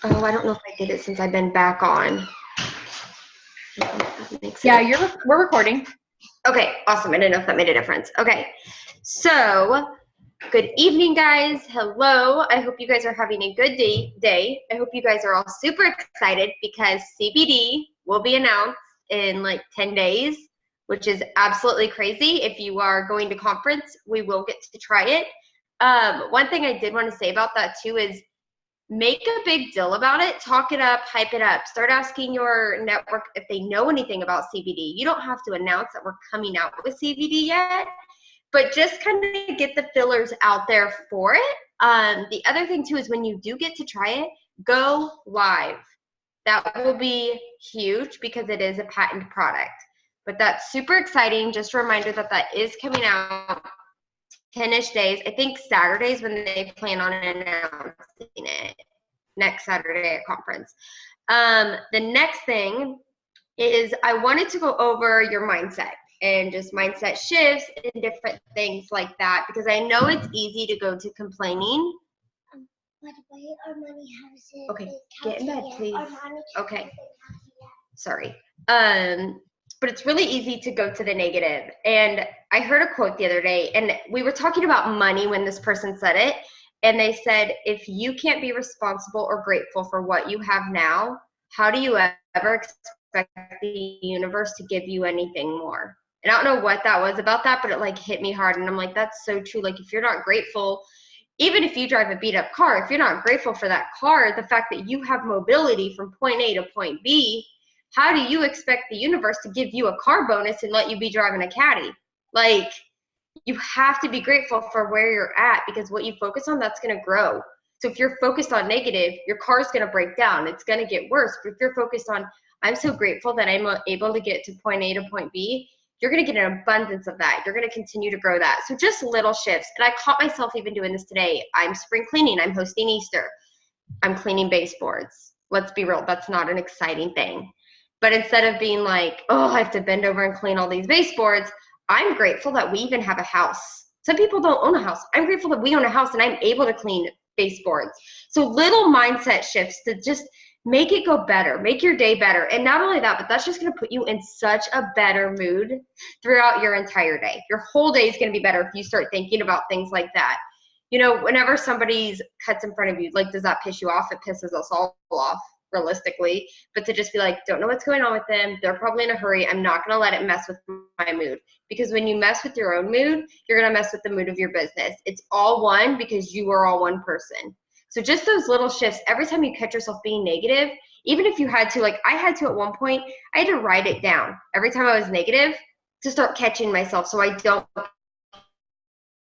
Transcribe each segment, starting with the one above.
Oh, I don't know if I did it since I've been back on. Yeah, we're recording. Okay, awesome. I didn't know if that made a difference. Okay, so good evening, guys. Hello. I hope you guys are having a good day. I hope you guys are all super excited because CBD will be announced in like 10 days, which is absolutely crazy. If you are going to conference, we will get to try it. One thing I did want to say about that too is make a big deal about it, talk it up, hype it up, start asking your network if they know anything about CBD. You don't have to announce that we're coming out with CBD yet, but just kind of get the fillers out there for it. The other thing too is when you do get to try it, go live. That will be huge because it is a patent product. But that's super exciting. Just a reminder that that is coming out 10-ish days. I think Saturday's when they plan on announcing it, next Saturday at conference. The next thing is I wanted to go over your mindset and just mindset shifts and different things like that because I know it's easy to go to complaining. By the way, our money house is okay, get in bed, please. Okay, sorry. But it's really easy to go to the negative. And I heard a quote the other day, and we were talking about money when this person said it. And they said, if you can't be responsible or grateful for what you have now, how do you ever expect the universe to give you anything more? And I don't know what that was about that, but it like hit me hard. And I'm like, that's so true. Like if you're not grateful, even if you drive a beat up car, if you're not grateful for that car, the fact that you have mobility from point A to point B, how do you expect the universe to give you a car bonus and let you be driving a caddy? Like, you have to be grateful for where you're at because what you focus on, that's going to grow. So if you're focused on negative, your car's going to break down. It's going to get worse. But if you're focused on, I'm so grateful that I'm able to get to point A to point B, you're going to get an abundance of that. You're going to continue to grow that. So just little shifts. And I caught myself even doing this today. I'm spring cleaning. I'm hosting Easter. I'm cleaning baseboards. Let's be real. That's not an exciting thing. But instead of being like, oh, I have to bend over and clean all these baseboards, I'm grateful that we even have a house. Some people don't own a house. I'm grateful that we own a house and I'm able to clean baseboards. So little mindset shifts to just make it go better, make your day better. And not only that, but that's just going to put you in such a better mood throughout your entire day. Your whole day is going to be better if you start thinking about things like that. You know, whenever somebody's cuts in front of you, like, does that piss you off? It pisses us all off, realistically. But to just be like, don't know what's going on with them. They're probably in a hurry. I'm not going to let it mess with my mood. Because when you mess with your own mood, you're going to mess with the mood of your business. It's all one because you are all one person. So just those little shifts, every time you catch yourself being negative, even if you had to, like I had to at one point, I had to write it down every time I was negative to start catching myself so I don't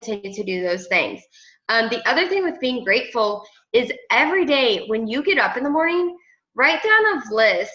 continue to do those things. The other thing with being grateful is every day when you get up in the morning, write down a list.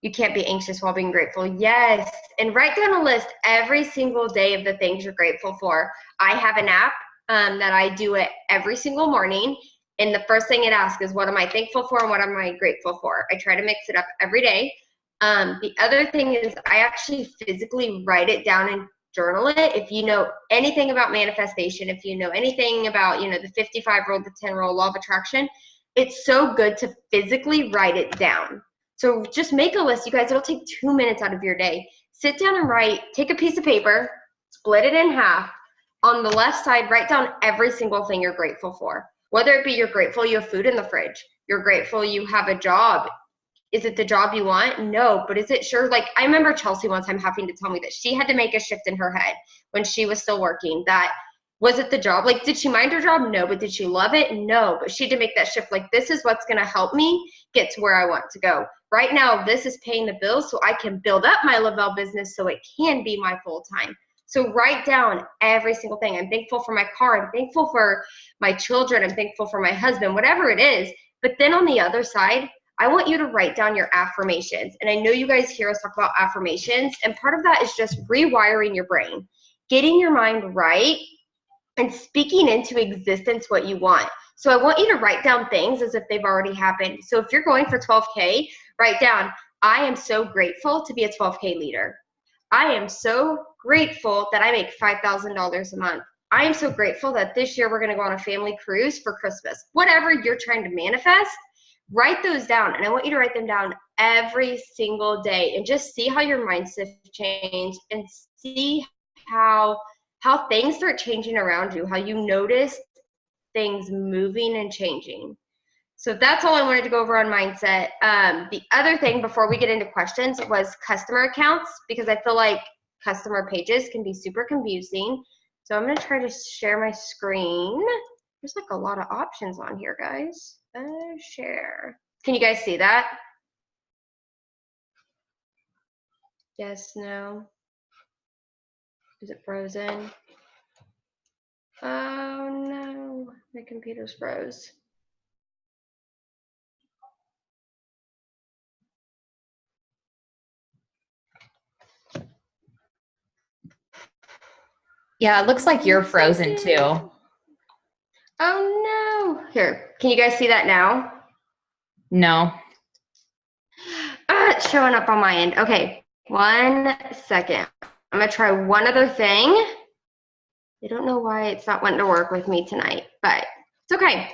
You can't be anxious while being grateful. Yes. And write down a list every single day of the things you're grateful for. I have an app that I do it every single morning. And the first thing it asks is, what am I thankful for and what am I grateful for? I try to mix it up every day. The other thing is I actually physically write it down and journal it. If you know anything about manifestation, if you know anything about, the 55 rule, the 10 rule, law of attraction, it's so good to physically write it down. So just make a list, you guys. It'll take 2 minutes out of your day. Sit down and write, take a piece of paper, split it in half. On the left side, write down every single thing you're grateful for. Whether it be you're grateful you have food in the fridge, you're grateful you have a job. Is it the job you want? No, but is it sure? Like, I remember Chelsea one time having to tell me that she had to make a shift in her head when she was still working. That was it the job? Like, did she mind her job? No, but did she love it? No, but she had to make that shift. Like, this is what's going to help me get to where I want to go. Right now, this is paying the bills so I can build up my Lavelle business so it can be my full time. So write down every single thing. I'm thankful for my car. I'm thankful for my children. I'm thankful for my husband, whatever it is. But then on the other side, I want you to write down your affirmations. And I know you guys hear us talk about affirmations. And part of that is just rewiring your brain, getting your mind right, and speaking into existence what you want. So I want you to write down things as if they've already happened. So if you're going for 12K, write down, I am so grateful to be a 12K leader. I am so grateful that I make $5,000 a month. I am so grateful that this year we're going to go on a family cruise for Christmas. Whatever you're trying to manifest, Write those down, and I want you to write them down every single day and just see how your mindset change and see how things start changing around you, how you notice things moving and changing. So that's all I wanted to go over on mindset. The other thing before we get into questions was customer accounts, because I feel like customer pages can be super confusing. So I'm going to try to share my screen. There's like a lot of options on here, guys. Share. Can you guys see that? Yes, no. Is it frozen? Oh no, my computer's froze. Yeah, it looks like you're frozen too. Oh no. Here, can you guys see that now? No. It's showing up on my end. Okay, 1 second. I'm gonna try one other thing. I don't know why it's not wanting to work with me tonight, but it's okay.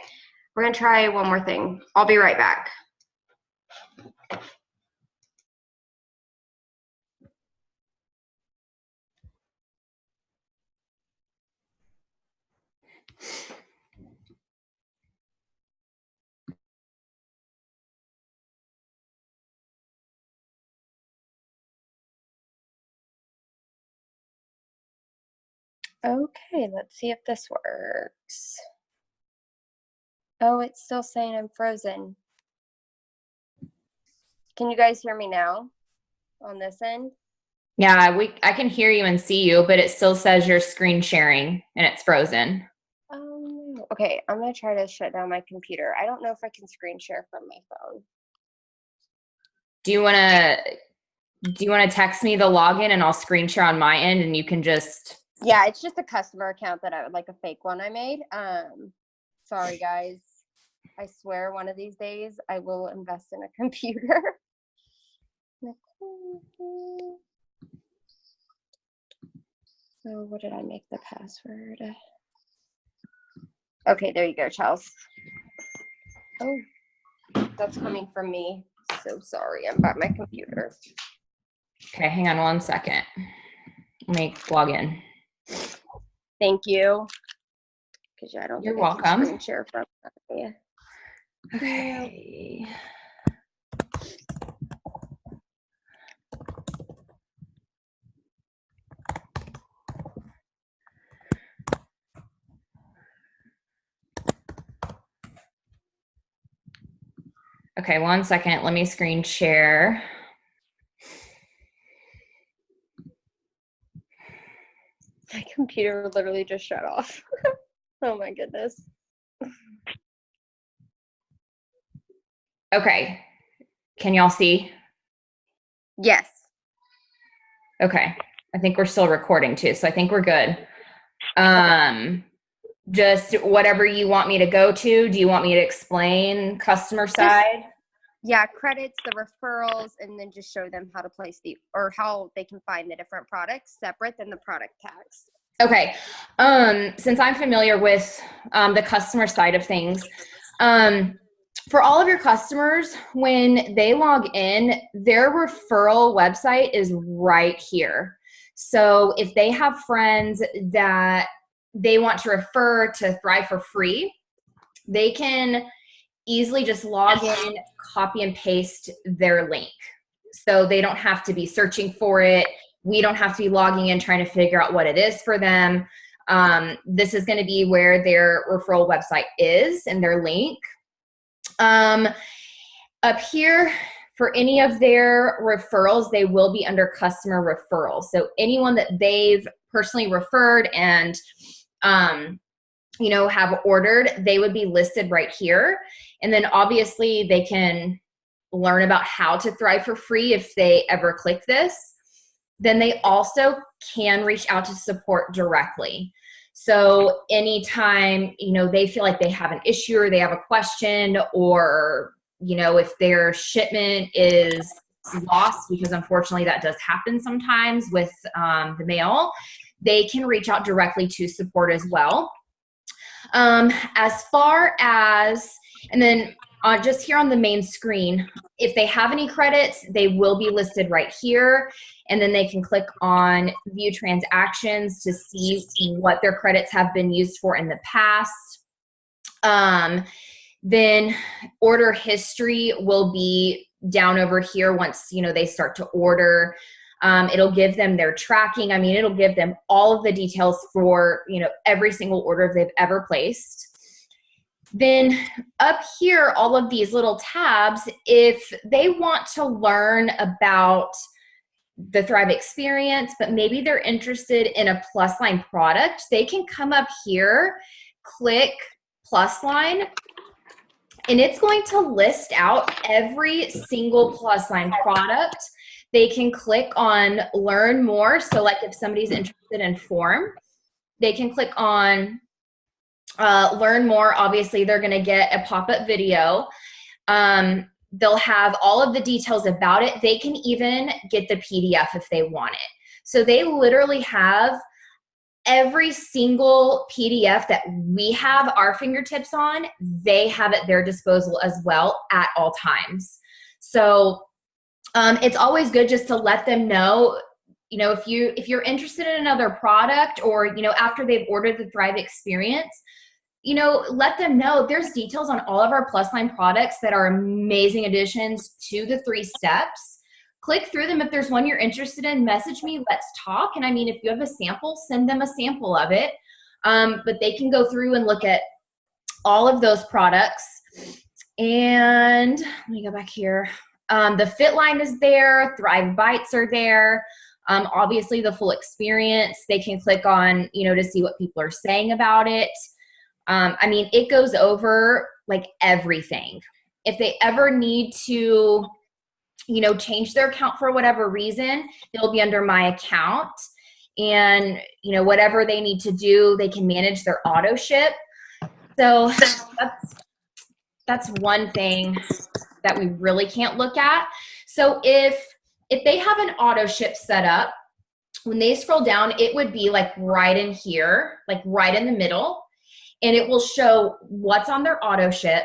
We're gonna try one more thing. I'll be right back. Okay, let's see if this works. Oh, it's still saying I'm frozen. Can you guys hear me now on this end? Yeah, I can hear you and see you, but it still says you're screen sharing and it's frozen. Oh, no. Okay, I'm gonna try to shut down my computer. I don't know if I can screen share from my phone. Do you want to text me the login and I'll screen share on my end and you can just... Yeah, it's just a customer account that I would like a fake one I made. Sorry guys. I swear one of these days I will invest in a computer. So what did I make the password? Okay, there you go, Charles. Oh, that's coming from me. So sorry, I'm by my computer. Okay, hang on 1 second. Let me log in. Thank you. Because I don't You're think I can welcome. screen share from yeah. Okay. Okay, 1 second. Let me screen share. My computer literally just shut off. Oh my goodness. Okay. Can y'all see? Yes. Okay. I think we're still recording too, so I think we're good. Just whatever you want me to go to. Do you want me to explain customer side? Yeah, credits, the referrals, and then just show them how to place or how they can find the different products separate than the product tags. Okay. Since I'm familiar with the customer side of things, for all of your customers, when they log in, their referral website is right here. So if they have friends that they want to refer to Thrive for free, they can easily just log in, copy and paste their link. So they don't have to be searching for it. We don't have to be logging in trying to figure out what it is for them. This is going to be where their referral website is and their link. Up here, for any of their referrals, they will be under customer referrals. So anyone that they've personally referred and have ordered, they would be listed right here. And then obviously they can learn about how to Thrive for free if they ever click this. Then they also can reach out to support directly. So anytime, they feel like they have an issue or they have a question, or, if their shipment is lost, because unfortunately that does happen sometimes with the mail, they can reach out directly to support as well. As far as, and then just here on the main screen. If they have any credits, they will be listed right here. And then they can click on view transactions to see what their credits have been used for in the past. Then order history will be down over here once, they start to order. It'll give them their tracking. I mean, it'll give them all of the details for, every single order they've ever placed. Then up here, all of these little tabs, if they want to learn about the Thrive experience, but maybe they're interested in a Plusline product, they can come up here, click Plusline, and it's going to list out every single Plusline product. They can click on learn more. So like if somebody's interested in form, they can click on learn more. Obviously, they're going to get a pop-up video. They'll have all of the details about it. They can even get the PDF if they want it. So they literally have every single PDF that we have our fingertips on, they have at their disposal as well at all times. So it's always good just to let them know, if you're interested in another product or, after they've ordered the Thrive experience, let them know there's details on all of our Plusline products that are amazing additions to the 3 steps. Click through them. If there's one you're interested in, message me, let's talk. And I mean, if you have a sample, send them a sample of it. But they can go through and look at all of those products. And let me go back here. The Fit Line is there. Thrive Bites are there. Obviously the full experience, they can click on, to see what people are saying about it. I mean, it goes over like everything. If they ever need to, change their account for whatever reason, they'll be under my account. And, whatever they need to do, they can manage their auto ship. So that's one thing that we really can't look at. So if they have an auto ship set up, when they scroll down, it would be like right in here, like right in the middle. And it will show what's on their auto ship.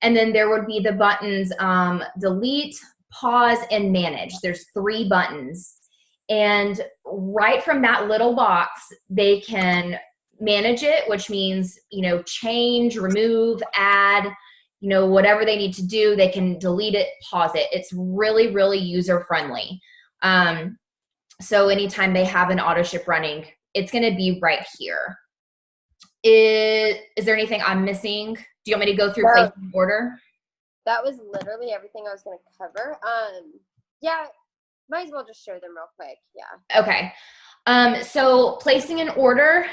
And then there would be the buttons, delete, pause, and manage. There's 3 buttons. And right from that little box, they can manage it, which means, change, remove, add, whatever they need to do, they can delete it, pause it. It's really, really user-friendly. So anytime they have an auto ship running, it's going to be right here. Is there anything I'm missing? Do you want me to go through placing order? That was literally everything I was going to cover. Yeah, might as well just show them real quick. Yeah. Okay. So placing an order,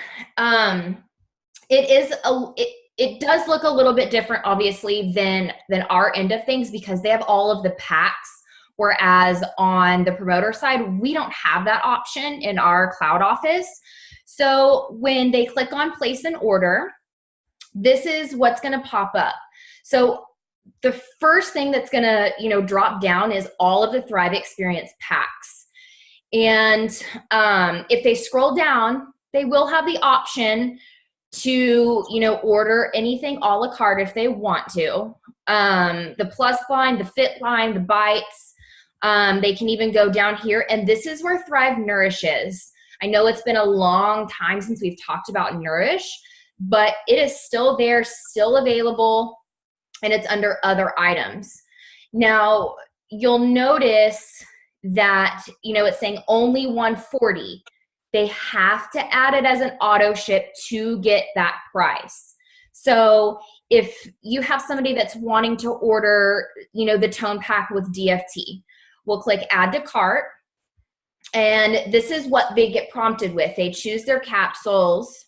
it does look a little bit different, obviously, than our end of things because they have all of the packs. Whereas on the promoter side, we don't have that option in our cloud office. So when they click on place an order, this is what's going to pop up. So the first thing that's going to, drop down is all of the Thrive Experience packs. And if they scroll down, they will have the option to, order anything a la carte if they want to. The Plusline, the Fit Line, the Bites, they can even go down here. And this is where Thrive Nourish is. I know it's been a long time since we've talked about Nourish, but it is still there, still available, and it's under other items. Now, you'll notice that, it's saying only 140. They have to add it as an auto ship to get that price. So if you have somebody that's wanting to order, the tone pack with DFT, we'll click add to cart. And this is what they get prompted with. They choose their capsules.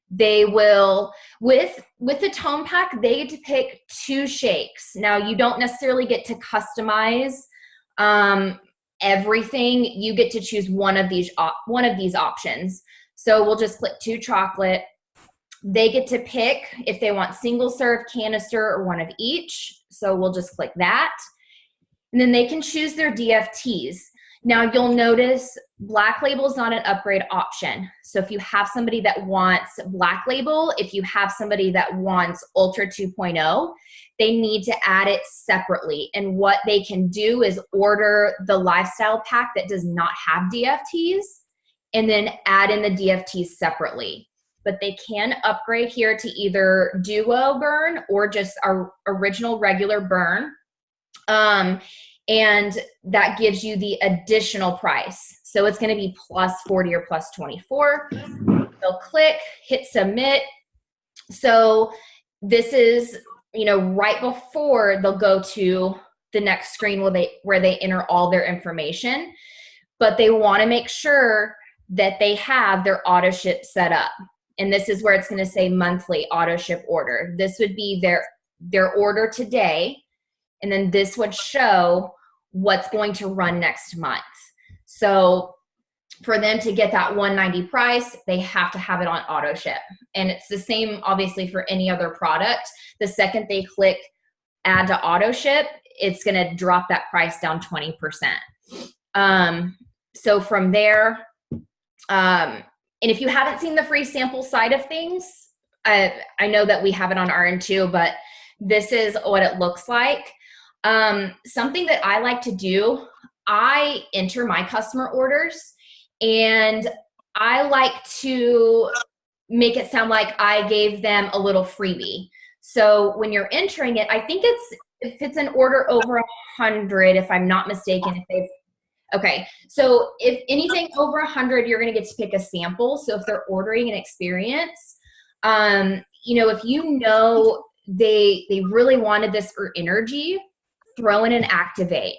They will, with the tone pack, they get to pick 2 shakes. Now, you don't necessarily get to customize everything. You get to choose one of these options. So we'll just click 2 chocolate. They get to pick if they want single serve, canister, or one of each. So we'll just click that. And then they can choose their DFTs. Now you'll notice Black Label is not an upgrade option. So if you have somebody that wants Black Label, if you have somebody that wants Ultra 2.0, they need to add it separately. And what they can do is order the lifestyle pack that does not have DFTs and then add in the DFTs separately. But they can upgrade here to either Duo burn or just our original regular burn. And that gives you the additional price. So it's going to be plus 40 or plus 24. They'll click, hit submit. So this is, right before they'll go to the next screen where they enter all their information, but they want to make sure that they have their auto ship set up. And this is where it's going to say monthly auto ship order. This would be their order today. And then this would show what's going to run next month. So for them to get that $190 price, they have to have it on auto ship. And it's the same, obviously, for any other product. The second they click add to auto ship, it's going to drop that price down 20%. So from there, and if you haven't seen the free sample side of things, I know that we have it on our end too, but this is what it looks like. Something that I like to do, I enter my customer orders and I like to make it sound like I gave them a little freebie. So when you're entering it, I think if it's an order over 100, if I'm not mistaken, okay. So if anything over 100, you're going to get to pick a sample. So if they're ordering an experience, if they really wanted this for energy, throw in an activate.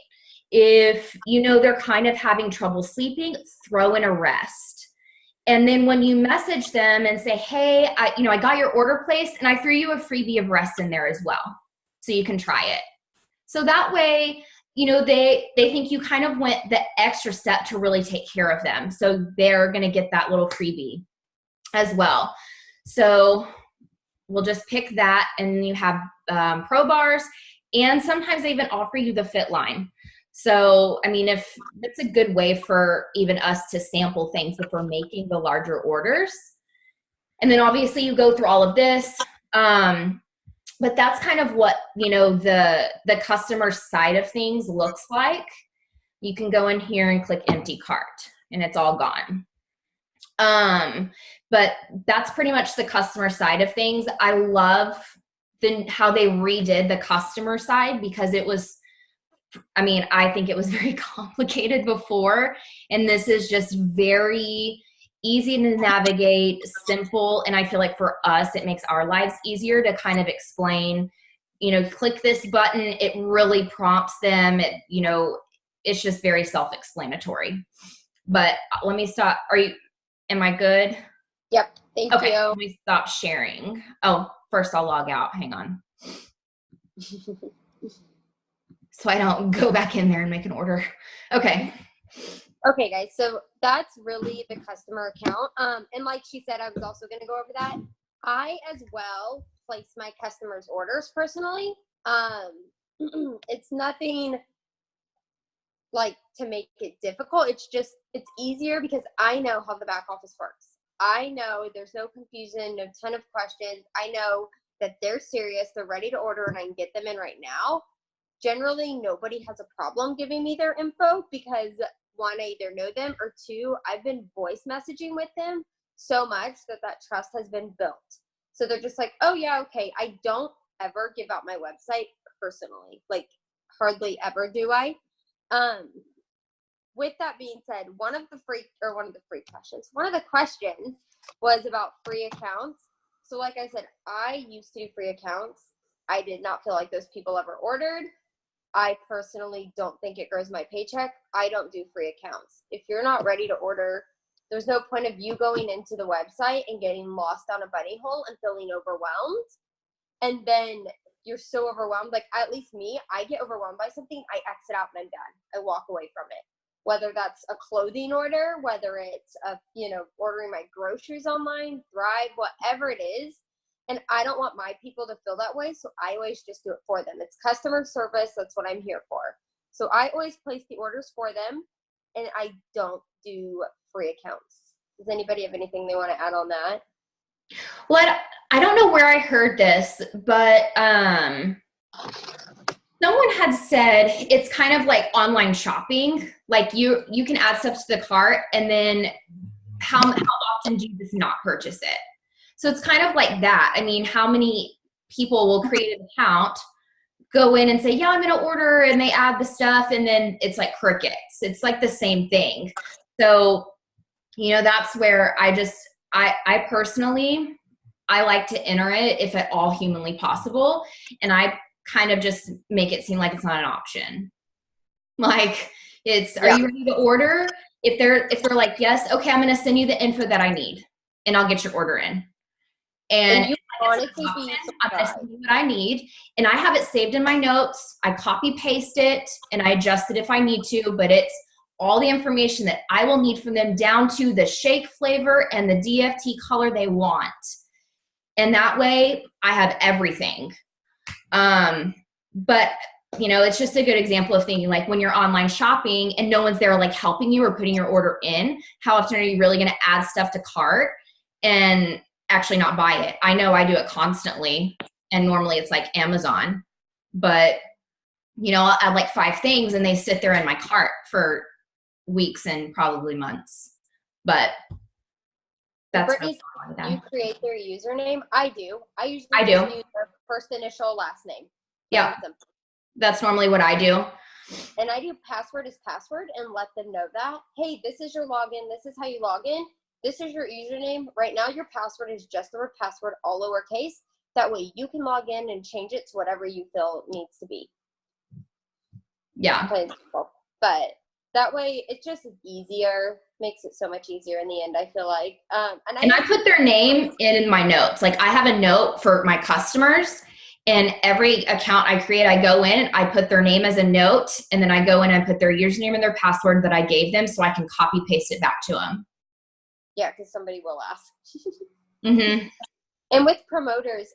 If they're kind of having trouble sleeping, throw in a rest. And then when you message them and say, hey, I got your order placed and I threw you a freebie of rest in there as well, so you can try it. So that way, they think you kind of went the extra step to really take care of them. So they're going to get that little freebie as well. So we'll just pick that, and you have Pro Bars. And sometimes they even offer you the Fit line. So, if it's a good way for even us to sample things if we're making the larger orders. And then obviously you go through all of this. But that's kind of what, the customer side of things looks like. You can go in here and click empty cart and it's all gone. But that's pretty much the customer side of things. I love how they redid the customer side, because I think it was very complicated before, and this is just very easy to navigate, simple, and I feel like for us, it makes our lives easier to kind of explain, click this button, it really prompts them, it's just very self-explanatory. But let me stop. Am I good? Yep, thank you. Let me stop sharing. Oh, first I'll log out. Hang on. So I don't go back in there and make an order. Okay. Okay, guys. So that's really the customer account. And like she said, I was also going to go over that. I as well place my customers' orders personally. It's nothing like to make it difficult. It's easier because I know how the back office works. I know there's no confusion, no ton of questions. I know that they're serious, they're ready to order, and I can get them in right now. Generally, nobody has a problem giving me their info because, one, I either know them, or two, I've been voice messaging with them so much that trust has been built. So they're just like, oh yeah, okay. I don't ever give out my website personally, like hardly ever do I. With that being said, one of the questions was about free accounts. So like I said, I used to do free accounts. I did not feel like those people ever ordered. I personally don't think it grows my paycheck. I don't do free accounts. If you're not ready to order, there's no point of you going into the website and getting lost down a bunny hole and feeling overwhelmed. And then you're so overwhelmed. Like, at least me, I get overwhelmed by something, I exit out and I'm done. I walk away from it. Whether that's a clothing order, whether it's ordering my groceries online, Thrive, whatever it is. And I don't want my people to feel that way, so I always just do it for them. It's customer service. That's what I'm here for. So I always place the orders for them. and I don't do free accounts. Does anybody have anything they want to add on that? Well, I don't know where I heard this, but someone had said it's kind of like online shopping. Like you can add stuff to the cart, and then how often do you just not purchase it? So it's kind of like that. I mean, how many people will create an account, go in and say, yeah, I'm going to order, and they add the stuff, and then it's like crickets. It's like the same thing. So, you know, that's where I personally, I like to enter it if at all humanly possible. And I kind of just make it seem like it's not an option. Like are you ready to order? If they're like, yes, okay, I'm going to send you the info that I need and I'll get your order in. And you honestly be I'm going to send you what I need. And I have it saved in my notes. I copy paste it and I adjust it if I need to, but it's all the information that I will need from them down to the shake flavor and the DFT color they want. And that way I have everything. But you know, it's just a good example of thinking like when you're online shopping and no one's there like helping you or putting your order in, how often are you really going to add stuff to cart and actually not buy it? I know I do it constantly, and normally it's like Amazon, but you know, I'll add like 5 things and they sit there in my cart for weeks and probably months. But that's Brittany, do you create their username? I do. I usually do. use their first initial, last name. Yeah. That's normally what I do. And I do password is password and let them know that, hey, this is your login. This is how you log in. This is your username. Right now, your password is just the word password, all lowercase. That way you can log in and change it to whatever you feel needs to be. Yeah. But that way it's just easier, makes it so much easier in the end, I feel like. And I put their name in my notes. Like I have a note for my customers, and every account I create, I go in, I put their name as a note, and then I go in and put their username and their password that I gave them so I can copy paste it back to them. Yeah, because somebody will ask. Mm-hmm. And with promoters,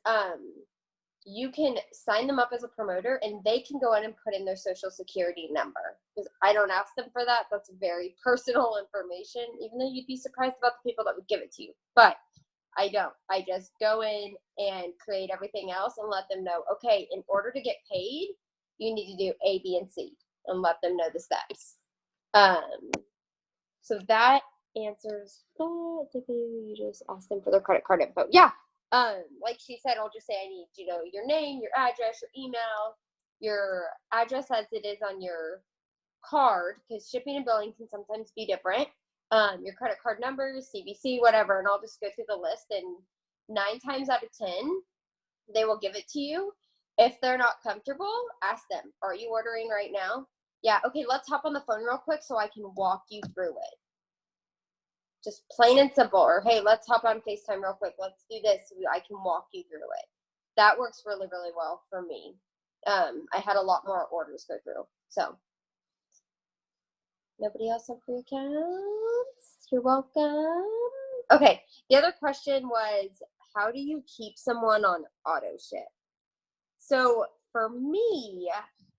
you can sign them up as a promoter and they can go in and put in their social security number. Because I don't ask them for that. That's very personal information, even though you'd be surprised about the people that would give it to you. But I don't. I just go in and create everything else and let them know, okay, in order to get paid, you need to do A, B, and C, and let them know the steps. So that answers that. You just ask them for their credit card info. Yeah. Like she said, I'll just say I need, you know, your name, your address, your email, your address as it is on your card, because shipping and billing can sometimes be different. Your credit card numbers, CVC, whatever, and I'll just go through the list, and 9 times out of 10, they will give it to you. If they're not comfortable, ask them, are you ordering right now? Yeah, okay, let's hop on the phone real quick so I can walk you through it. Just plain and simple. Or, hey, let's hop on FaceTime real quick. Let's do this so I can walk you through it. That works really, really well for me. I had a lot more orders go through. So, nobody else have free accounts? You're welcome. Okay, the other question was, how do you keep someone on auto ship? So, for me,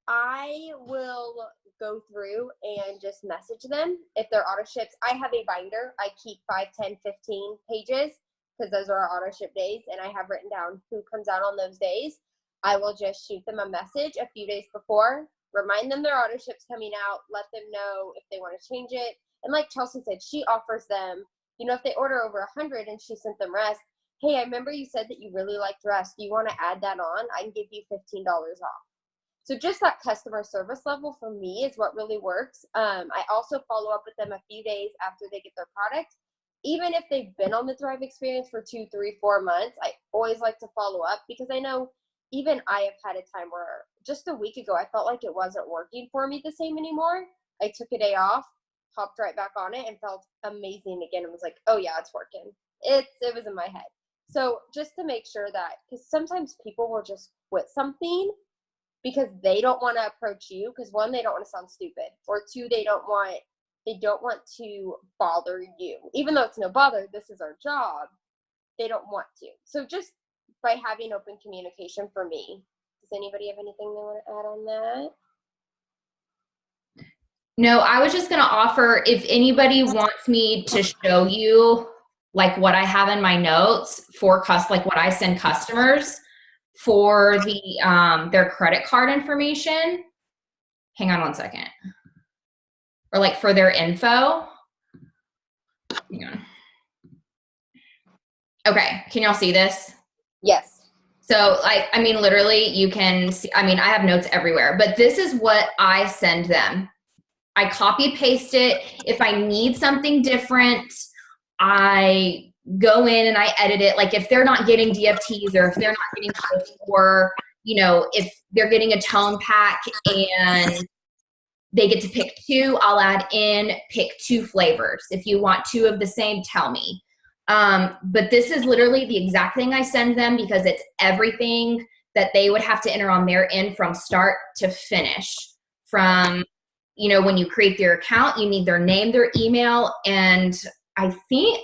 I will go through and just message them if they're auto ships. I have a binder. I keep 5, 10, 15 pages because those are our auto ship days, and I have written down who comes out on those days. I will just shoot them a message a few days before, remind them their auto ship's coming out, let them know if they want to change it. And like Chelsea said, she offers them, you know, if they order over 100 and she sent them rest, hey, I remember you said that you really liked rest. Do you want to add that on? I can give you $15 off. So just that customer service level for me is what really works. I also follow up with them a few days after they get their product. Even if they've been on the Thrive experience for 2, 3, 4 months, I always like to follow up because I know even I have had a time where just a week ago, I felt like it wasn't working for me the same anymore. I took a day off, hopped right back on it, and felt amazing again. It was like, oh yeah, it's working. It was in my head. So just to make sure that, because sometimes people will just quit something because they don't want to approach you because 1, they don't want to sound stupid, or 2, they don't want to bother you. Even though it's no bother, this is our job, they don't want to. So just by having open communication for me. Does anybody have anything they want to add on that? No, I was just going to offer, if anybody wants me to show you like what I have in my notes for like what I send customers for their credit card information. Hang on one second. Or like for their info. Hang on. Okay, can y'all see this? Yes. So I mean, literally you can see, I mean, I have notes everywhere, but this is what I send them. I copy paste it. If I need something different, I go in and I edit it. Like if they're not getting DFTs or if they're not getting, or, you know, if they're getting a tone pack and they get to pick 2, I'll add in, pick 2 flavors. If you want 2 of the same, tell me. But this is literally the exact thing I send them because it's everything that they would have to enter on their end from start to finish. From, you know, when you create their account, you need their name, their email, and I think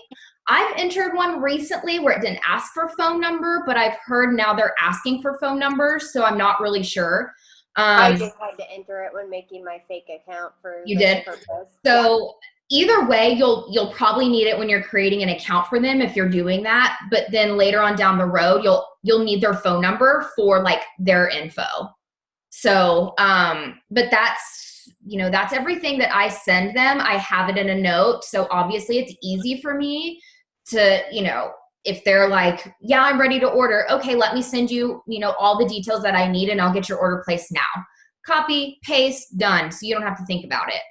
I've entered one recently where it didn't ask for phone number, but I've heard now they're asking for phone numbers, so I'm not really sure. I just had to enter it when making my fake account for you did. purpose. So either way, you'll probably need it when you're creating an account for them if you're doing that. But then later on down the road, you'll need their phone number for like their info. So, but that's, you know, that's everything that I send them. I have it in a note. So obviously it's easy for me to, you know, if they're like, yeah, I'm ready to order. Okay, let me send you, you know, all the details that I need and I'll get your order placed now. Copy, paste, done. So you don't have to think about it.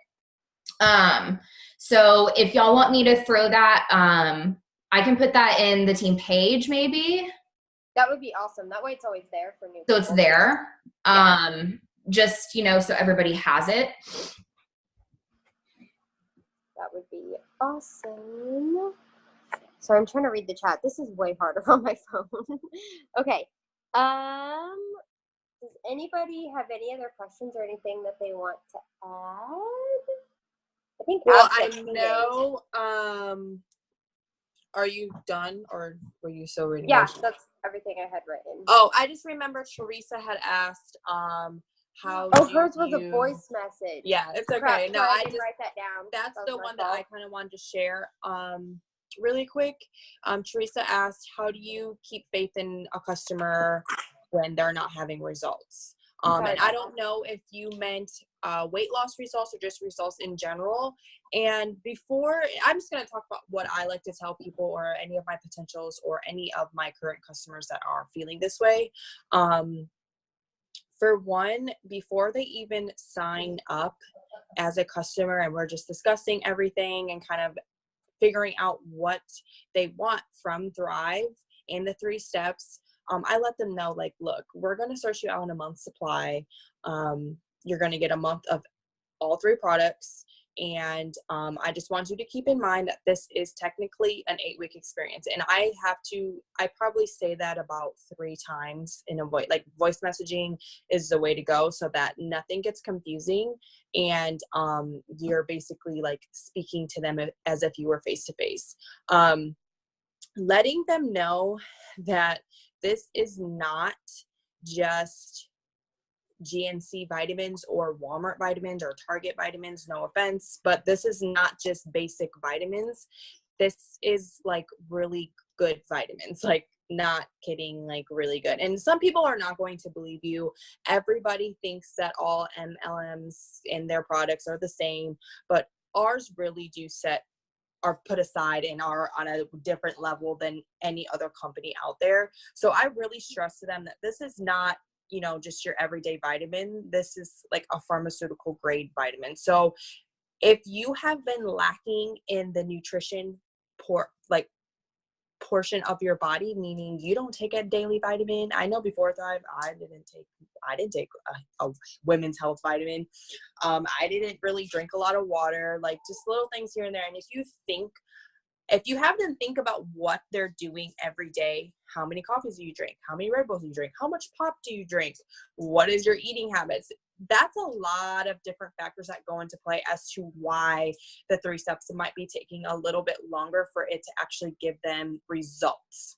So if y'all want me to throw that, I can put that in the team page maybe. That would be awesome. That way it's always there for new So people. it's there. Yeah. Just, you know, so everybody has it. That would be awesome. Sorry, I'm trying to read the chat. This is way harder on my phone. Okay. Does anybody have any other questions or anything that they want to add? I think. Well, Abs I has finished. know. Are you done, or were you still reading? Yeah, motion? that's everything I had written. Oh, I just remember Teresa had asked, how. Oh, do hers was a you- voice message. Yeah, it's okay. Crap, No, sorry, I didn't just write that down. that's That the was my one that I fault. kind of wanted to share. Really quick. Teresa asked, how do you keep faith in a customer when they're not having results? Sorry And I about don't know if you meant weight loss results or just results in general. And before, I'm just going to talk about what I like to tell people or any of my potentials or any of my current customers that are feeling this way. For one, before they even sign up as a customer and we're just discussing everything and kind of figuring out what they want from Thrive and the 3 steps, I let them know, like, look, we're going to start you out on a month's supply. You're going to get a month of all 3 products. And I just want you to keep in mind that this is technically an 8-week experience. And I probably say that about 3 times in a voice, like voice messaging is the way to go so that nothing gets confusing. And you're basically like speaking to them as if you were face to face. Letting them know that this is not just GNC vitamins or Walmart vitamins or Target vitamins, no offense, but this is not just basic vitamins. This is like really good vitamins, like not kidding, like really good. And some people are not going to believe you. Everybody thinks that all MLMs in their products are the same, but ours really do are put aside and are on a different level than any other company out there. So I really stress to them that this is not, you know, just your everyday vitamin. This is like a pharmaceutical grade vitamin. So if you have been lacking in the nutrition portion of your body, meaning you don't take a daily vitamin. I know before Thrive, I didn't take a women's health vitamin. I didn't really drink a lot of water, like just little things here and there. And if you have them think about what they're doing every day, how many coffees do you drink? How many Red Bulls do you drink? How much pop do you drink? What is your eating habits? That's a lot of different factors that go into play as to why the 3 steps might be taking a little bit longer for it to actually give them results.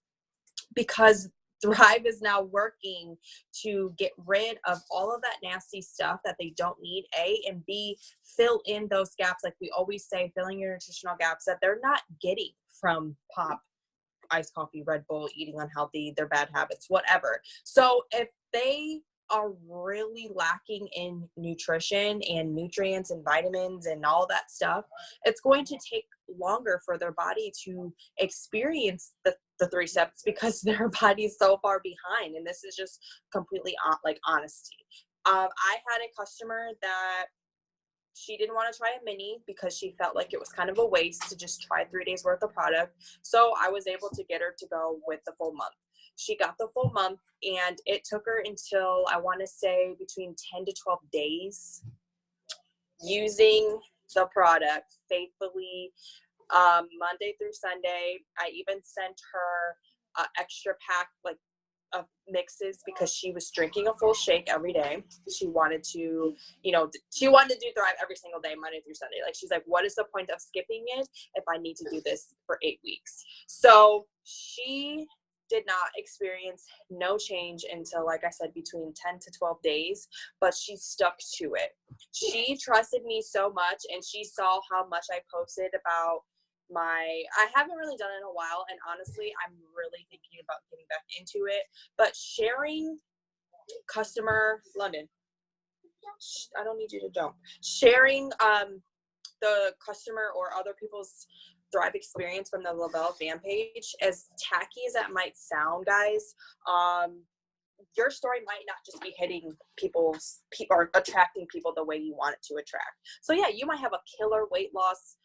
Because Thrive is now working to get rid of all of that nasty stuff that they don't need, A, and B, fill in those gaps. Like we always say, filling your nutritional gaps that they're not getting from pop, iced coffee, Red Bull, eating unhealthy, their bad habits, whatever. So if they are really lacking in nutrition and nutrients and vitamins and all that stuff, it's going to take longer for their body to experience the 3 steps because their body is so far behind. And this is just completely like honesty. I had a customer that she didn't want to try a mini because she felt like it was kind of a waste to just try 3 days worth of product. So I was able to get her to go with the full month. She got the full month, and it took her until, I want to say, between 10 to 12 days using the product faithfully, Monday through Sunday. I even sent her extra pack of mixes because she was drinking a full shake every day. She wanted to, she wanted to do Thrive every single day, Monday through Sunday. Like, she's like, what is the point of skipping it if I need to do this for 8 weeks? So she did not experience no change until, like I said, between 10 to 12 days, but she stuck to it. She trusted me so much, and she saw how much I posted about I haven't really done it in a while, and honestly, I'm really thinking about getting back into it, but sharing customer, London, I don't need you to jump, sharing the customer or other people's Thrive experience from the Lavelle fan page, as tacky as that might sound, guys, your story might not just be hitting people or attracting people the way you want it to attract. So yeah, you might have a killer weight loss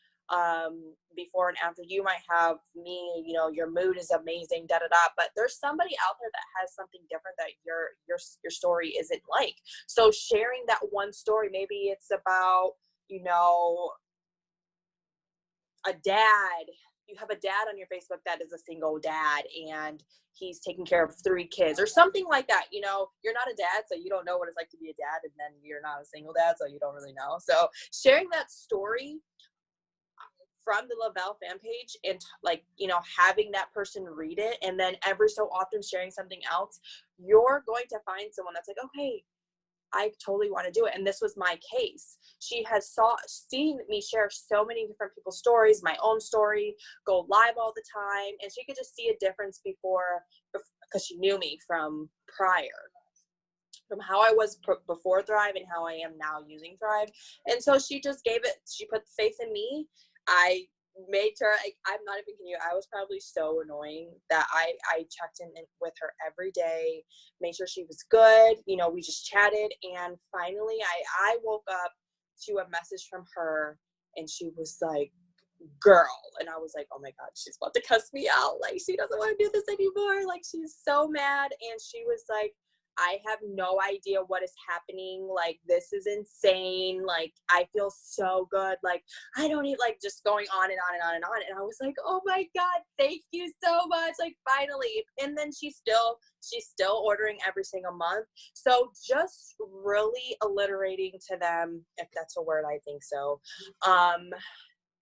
before and after. You might have me, your mood is amazing, but there's somebody out there that has something different that your story isn't like. So sharing that one story, maybe it's about, a dad. You have a dad on your Facebook that is a single dad, and he's taking care of 3 kids or something like that. You're not a dad, so you don't know what it's like to be a dad, and then you're not a single dad, so you don't really know. So sharing that story from the Lavelle fan page and having that person read it, and then every so often sharing something else, you're going to find someone that's like, okay, I totally want to do it. And this was my case. She has seen me share so many different people's stories, my own story, go live all the time, and she could just see a difference because she knew me from prior, from how I was before Thrive and how I am now using Thrive. And so she just she put faith in me. I made sure, I'm not even kidding you, I was probably so annoying that I checked in with her every day, made sure she was good. We just chatted, and finally I woke up to a message from her, and she was like, girl, and I was like, oh my God, she's about to cuss me out. Like, she doesn't want to do this anymore. Like, she's so mad. And she was like, I have no idea what is happening. Like, this is insane. Like, I feel so good. Like, I don't need, like, just going on and on and on and on. And I was like, oh my God, thank you so much. Like, finally. And then she's still ordering every single month. So just really alliterating to them, if that's a word, I think so,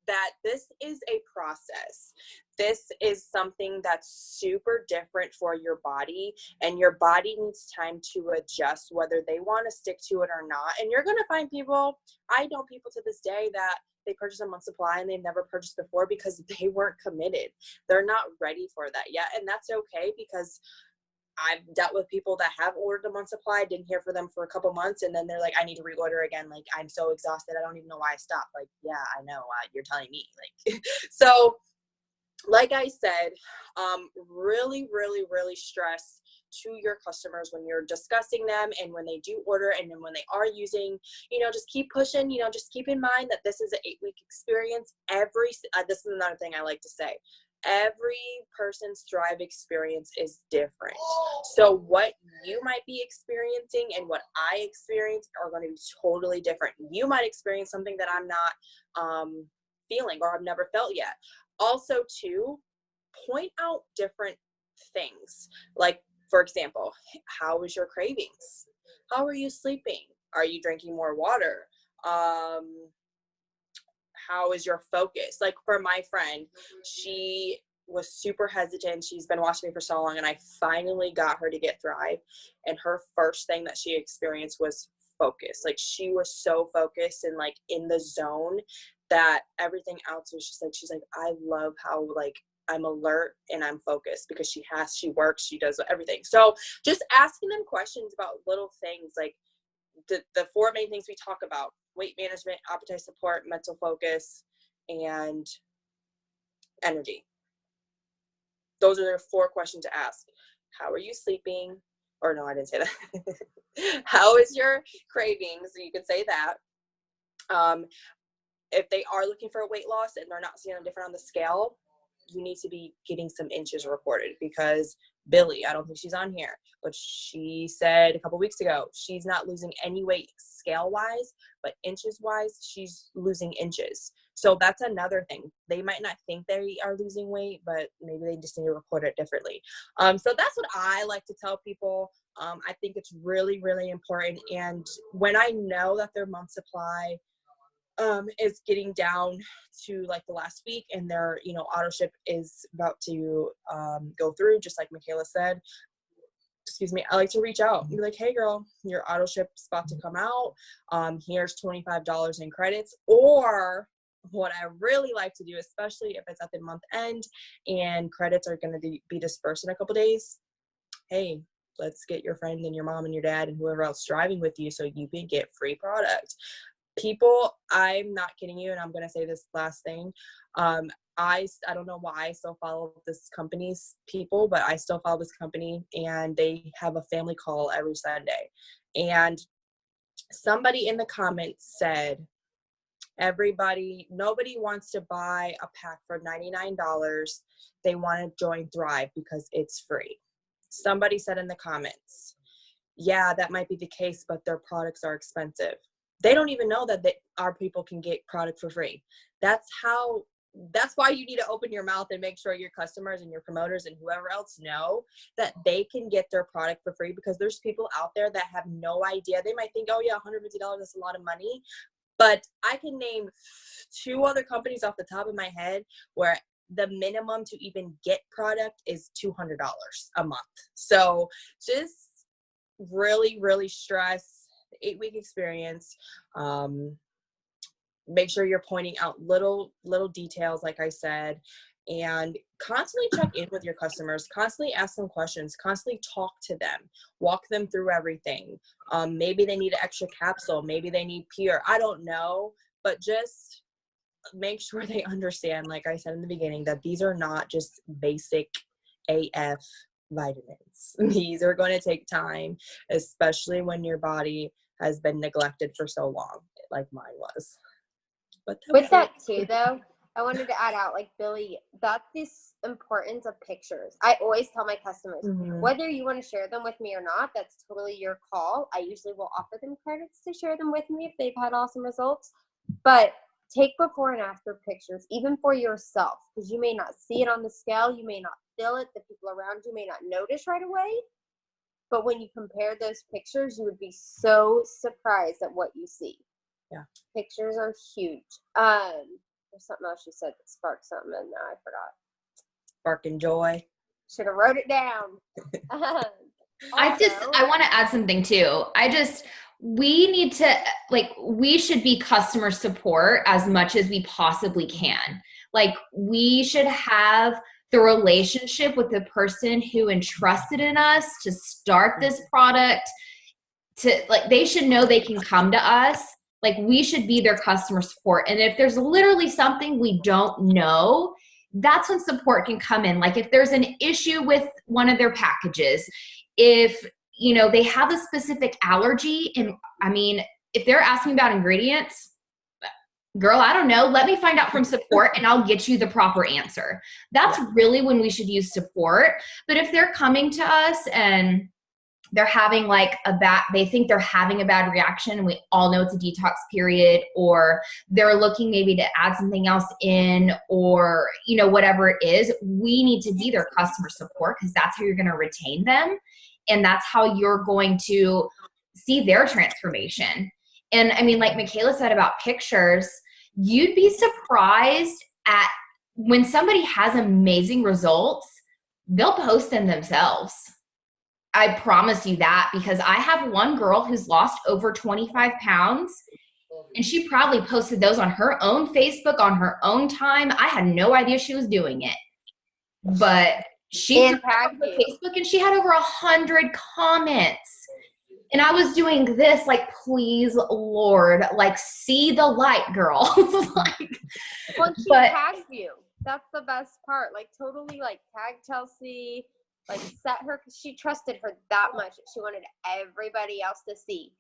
that this is a process. This is something that's super different for your body, and your body needs time to adjust whether they want to stick to it or not. And you're going to find people, I know people to this day that they purchase a month supply and they've never purchased before because they weren't committed. They're not ready for that yet. And that's okay, because I've dealt with people that have ordered a month supply, didn't hear from them for a couple months, and then they're like, I need to reorder again. Like, I'm so exhausted. I don't even know why I stopped. Like, yeah, I know. You're telling me. Like, so like I said, really, really, really stress to your customers when you're discussing them, and when they do order, and then when they are using, just keep pushing, just keep in mind that this is an 8-week experience. This is another thing I like to say. Every person's Thrive experience is different. So what you might be experiencing and what I experience are going to be totally different. You might experience something that I'm not feeling or I've never felt yet. Also, too, point out different things. Like, for example, how is your cravings? How are you sleeping? Are you drinking more water? How is your focus? Like, for my friend, she was super hesitant. She's been watching me for so long, and I finally got her to get Thrive. And her first thing that she experienced was focus. Like, she was so focused and like in the zone that everything else was just like, she's like, I love how like I'm alert and I'm focused, because she works, she does everything. So just asking them questions about little things, like the 4 main things we talk about: weight management, appetite support, mental focus, and energy. Those are the 4 questions to ask. How are you sleeping? Or no, I didn't say that. How is your cravings? So you can say that. If they are looking for a weight loss and they're not seeing a different on the scale, you need to be getting some inches reported, because Billy, I don't think she's on here, but she said a couple weeks ago, she's not losing any weight scale wise, but inches wise, she's losing inches. So that's another thing. They might not think they are losing weight, but maybe they just need to report it differently. So that's what I like to tell people. I think it's really, really important. And when I know that their month supply is getting down to like the last week, and their, auto ship is about to go through, just like Michaela said, I like to reach out and be like, hey girl, your auto ship's about to come out. Here's $25 in credits. Or what I really like to do, especially if it's at the month end and credits are going to be dispersed in a couple days, hey, let's get your friend and your mom and your dad and whoever else driving with you so you can get free product. People, I'm not kidding you, and I'm going to say this last thing. I don't know why I still follow this company's people, but I still follow this company, and they have a family call every Sunday. And somebody in the comments said, nobody wants to buy a pack for $99. They want to join Thrive because it's free. Somebody said in the comments, yeah, that might be the case, but their products are expensive. They don't even know that our people can get product for free. That's why you need to open your mouth and make sure your customers and your promoters and whoever else know that they can get their product for free, because there's people out there that have no idea. They might think, oh yeah, $150, that's a lot of money. But I can name 2 other companies off the top of my head where the minimum to even get product is $200 a month. So just really, really stress 8-week experience. Make sure you're pointing out little details, like I said, and constantly check in with your customers, constantly ask them questions, constantly talk to them, walk them through everything. Maybe they need an extra capsule, maybe they need pure, I don't know, but just make sure they understand, like I said in the beginning, that these are not just basic AF vitamins. These are going to take time, especially when your body has been neglected for so long, like mine was. But with that too, though, I wanted to add out, like Billy, that's this importance of pictures. I always tell my customers, whether you want to share them with me or not, that's totally your call. I usually will offer them credits to share them with me if they've had awesome results. But take before and after pictures, even for yourself, because you may not see it on the scale, you may not feel it, the people around you may not notice right away. But when you compare those pictures, you would be so surprised at what you see. Yeah. Pictures are huge. There's something else you said that sparked something, and now I forgot. Sparking joy. Should have wrote it down. I want to add something too. We need to, we should be customer support as much as we possibly can. Like, we should have the relationship with the person who entrusted in us to start this product. They should know they can come to us. Like, we should be their customer support. And if there's literally something we don't know, that's when support can come in. Like, if there's an issue with one of their packages, if, they have a specific allergy, and if they're asking about ingredients, girl, I don't know. Let me find out from support and I'll get you the proper answer. That's really when we should use support. But if they're coming to us and they're having they think they're having a bad reaction, and we all know it's a detox period, or they're looking maybe to add something else in, or, whatever it is, we need to be their customer support, because that's how you're going to retain them. And that's how you're going to see their transformation. And like Michaela said about pictures, you'd be surprised at when somebody has amazing results, they'll post them themselves. I promise you that, because I have one girl who's lost over 25 pounds, and she probably posted those on her own Facebook on her own time. I had no idea she was doing it, but she tagged you. Facebook, and she had over 100 comments. And I was doing this like, please, Lord, like, see the light, girl. Like, Well, she tagged you. That's the best part. Like, totally, like, tag Chelsea, like, set her, because she trusted her that much that she wanted everybody else to see.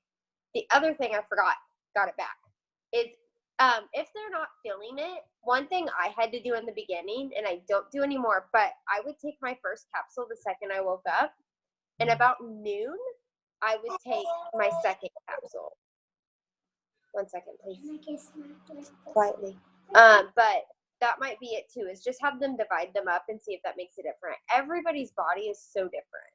The other thing I forgot, got it back, is if they're not feeling it, one thing I had to do in the beginning, and I don't do anymore, but I would take my first capsule the second I woke up, and about noon, I would take my second capsule. 1 second, please. Quietly. But that might be it too, is just have them divide them up and see if that makes it different. Everybody's body is so different.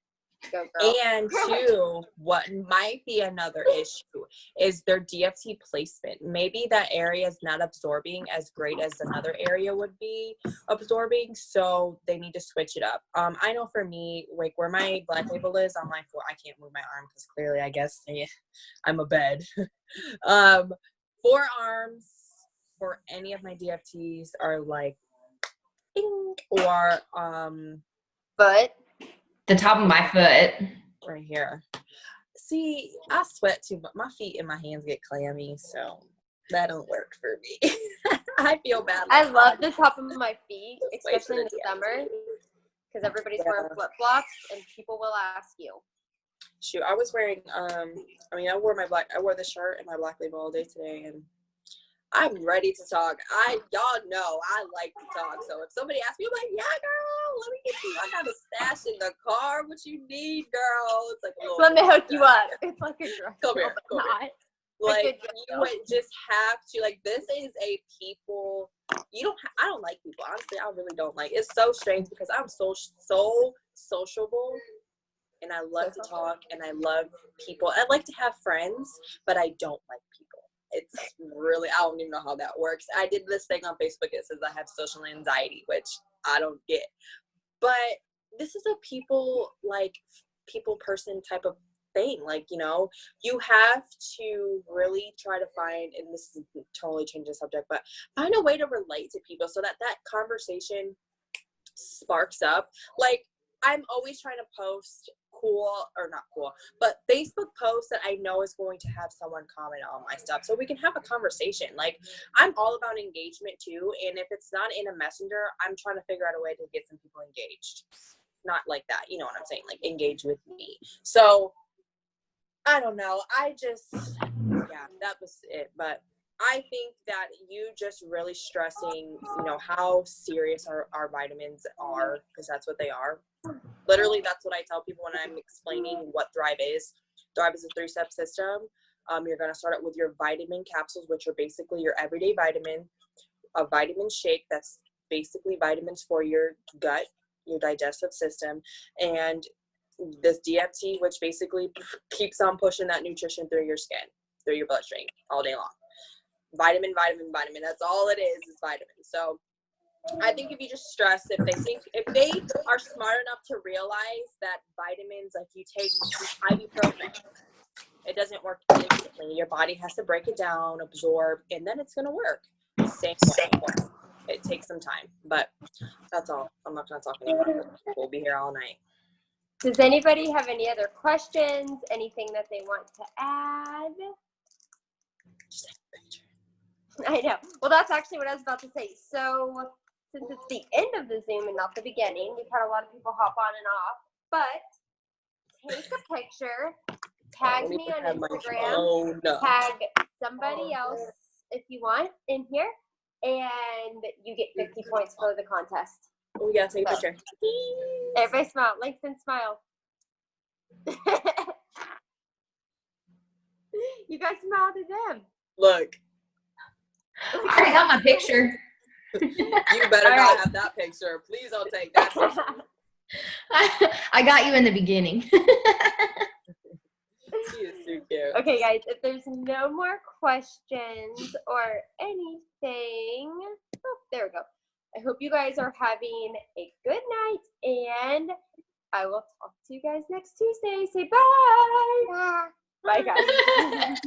Go, girl. And two, what might be another issue is their DFT placement. Maybe that area is not absorbing as great as another area would be absorbing, so they need to switch it up. I know for me, like where my black label is on my foot, I can't move my arm because clearly, I guess I'm a bed. Forearms for any of my DFTs are like, ding, or But the top of my foot. right here. See, I sweat too, but my feet and my hands get clammy, so that don't work for me. I feel bad. I love the top of my feet, Just wait especially in for the the summer, because everybody's wearing flip-flops, and people will ask you. Shoot, I was wearing, I wore the shirt and my black label all day today, and I'm ready to talk. Y'all know I like to talk, so if somebody asks me, I'm like, yeah, girl, let me get you. I got a stash in the car. What you need, girl? It's like a little. Let me hook you up. It's like a drug. Come here, come here. Not. Like, you would just have to, like, this is a people, I don't like people. Honestly, I really don't like. It's so strange because I'm so sociable, and I love to talk, and I love people. I like to have friends, but I don't like people. It's really, I don't even know how that works. I did this thing on Facebook. It says I have social anxiety, which I don't get. But this is a people person type of thing. Like, you know, you have to really try to find, and this is totally changing the subject, but find a way to relate to people so that conversation sparks up. Like, I'm always trying to post but Facebook posts that I know is going to have someone comment on my stuff so we can have a conversation. Like, I'm all about engagement too, and if it's not in a messenger, I'm trying to figure out a way to get some people engaged. Not like that, you know what I'm saying, like engage with me. So I don't know, that was it. But I think that you just really stressing, you know, how serious our vitamins are, because that's what they are. Literally, that's what I tell people when I'm explaining what Thrive is. Thrive is a 3-step system. You're going to start out with your vitamin capsules, which are basically your everyday vitamin, a vitamin shake that's basically vitamins for your gut, your digestive system, and this DFT, which basically keeps on pushing that nutrition through your skin, through your bloodstream all day long. Vitamin. That's all it is vitamin. So I think if you just stress, if they are smart enough to realize that vitamins, like you take ibuprofen, it doesn't work instantly. Your body has to break it down, absorb, and then it's going to work. Same way. It takes some time, but that's all. I'm not going to talk anymore. We'll be here all night. Does anybody have any other questions? Anything that they want to add? I know. Well, that's actually what I was about to say. So since it's the end of the Zoom and not the beginning, we've had a lot of people hop on and off, but take a picture, tag me on Instagram, tag somebody else if you want in here, and you get 50 points for the contest. We gotta take a picture. Everybody smile. Langston, smile. You guys smile to them. Look. I already got my picture. You better not have that picture. Please don't take that picture. I got you in the beginning. She is too cute. Okay, guys, if there's no more questions or anything, oh, there we go. I hope you guys are having a good night, and I will talk to you guys next Tuesday. Say bye. Bye, guys.